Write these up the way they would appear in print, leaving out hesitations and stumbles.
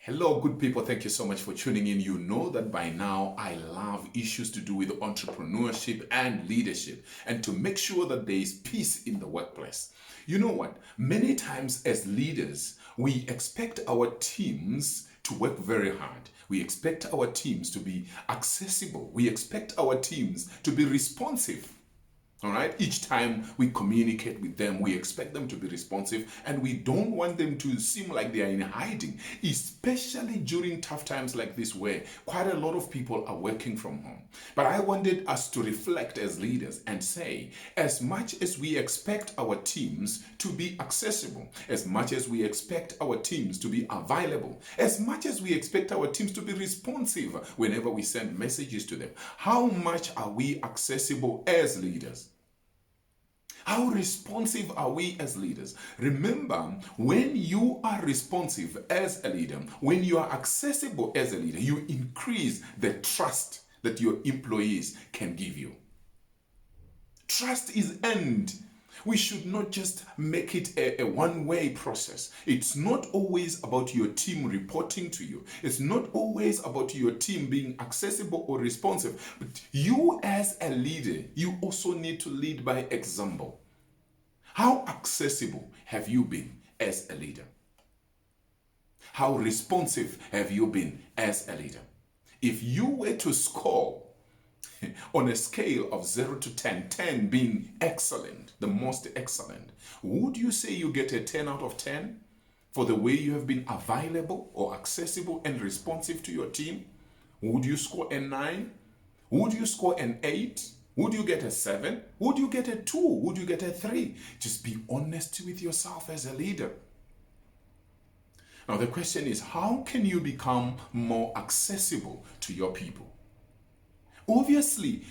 Hello, good people. Thank you so much for tuning in. You know that by now I love issues to do with entrepreneurship and leadership, and to make sure that there is peace in the workplace. You know what? Many times as leaders, we expect our teams to work very hard. We expect our teams to be accessible. We expect our teams to be responsive. All right. Each time we communicate with them, we expect them to be responsive, and we don't want them to seem like they are in hiding, especially during tough times like this, where quite a lot of people are working from home. But I wanted us to reflect as leaders and say, as much as we expect our teams to be accessible, as much as we expect our teams to be available, as much as we expect our teams to be responsive whenever we send messages to them, how much are we accessible as leaders? How responsive are we as leaders? Remember, when you are responsive as a leader, when you are accessible as a leader, you increase the trust that your employees can give you. Trust is earned. We should not just make it a one-way process. It's not always about your team reporting to you. It's not always about your team being accessible or responsive. But you as a leader, you also need to lead by example. How accessible have you been as a leader? How responsive have you been as a leader? If you were to score on a scale of 0 to 10, 10 being excellent, the most excellent, would you say you get a 10 out of 10 for the way you have been available or accessible and responsive to your team? Would you score a 9? Would you score an 8? Would you get a 7? Would you get a 2? Would you get a 3? Just be honest with yourself as a leader. Now the question is, how can you become more accessible to your people? Obviously,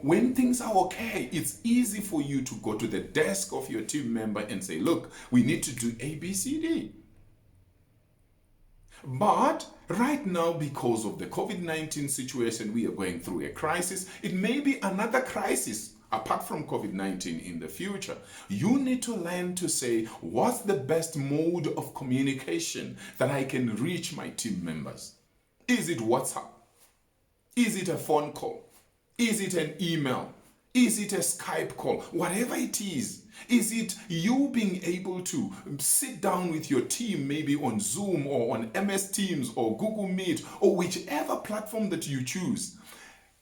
when things are okay, it's easy for you to go to the desk of your team member and say, look, we need to do A, B, C, D. But right now, because of the COVID-19 situation, we are going through a crisis. It may be another crisis apart from COVID-19 in the future. You need to learn to say, what's the best mode of communication that I can reach my team members? Is it WhatsApp? Is it a phone call? Is it an email? Is it a Skype call? Whatever it is it you being able to sit down with your team, maybe on Zoom or on MS Teams or Google Meet or whichever platform that you choose?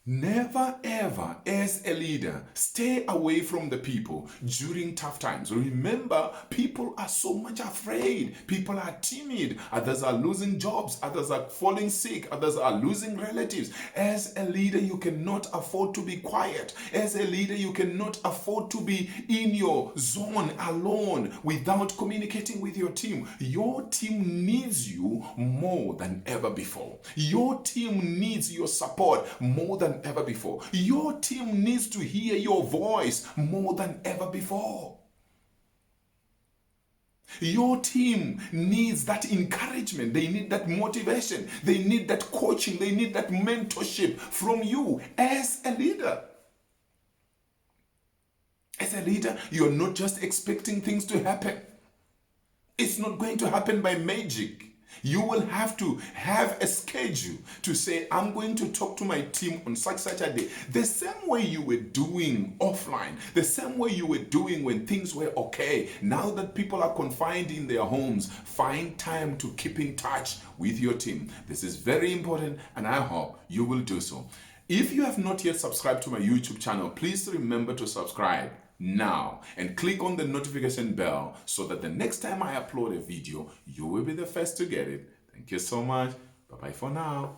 Never ever, as a leader, stay away from the people during tough times. Remember, people are so much afraid. People are timid. Others are losing jobs. Others are falling sick. Others are losing relatives. As a leader, you cannot afford to be quiet. As a leader, you cannot afford to be in your zone alone without communicating with your team. Your team needs you more than ever before. Your team needs your support more than ever before. Your team needs to hear your voice more than ever before. Your team needs that encouragement. They need that motivation. They need that coaching. They need that mentorship from you as a leader. As a leader, you're not just expecting things to happen. It's not going to happen by magic. You will have to have a schedule to say, I'm going to talk to my team on such a day. The same way you were doing offline, the same way you were doing when things were okay. Now that people are confined in their homes, find time to keep in touch with your team. This is very important, and I hope you will do so. If you have not yet subscribed to my YouTube channel, please remember to subscribe now and click on the notification bell so that the next time I upload a video, you will be the first to get it. Thank you so much. Bye-bye for now.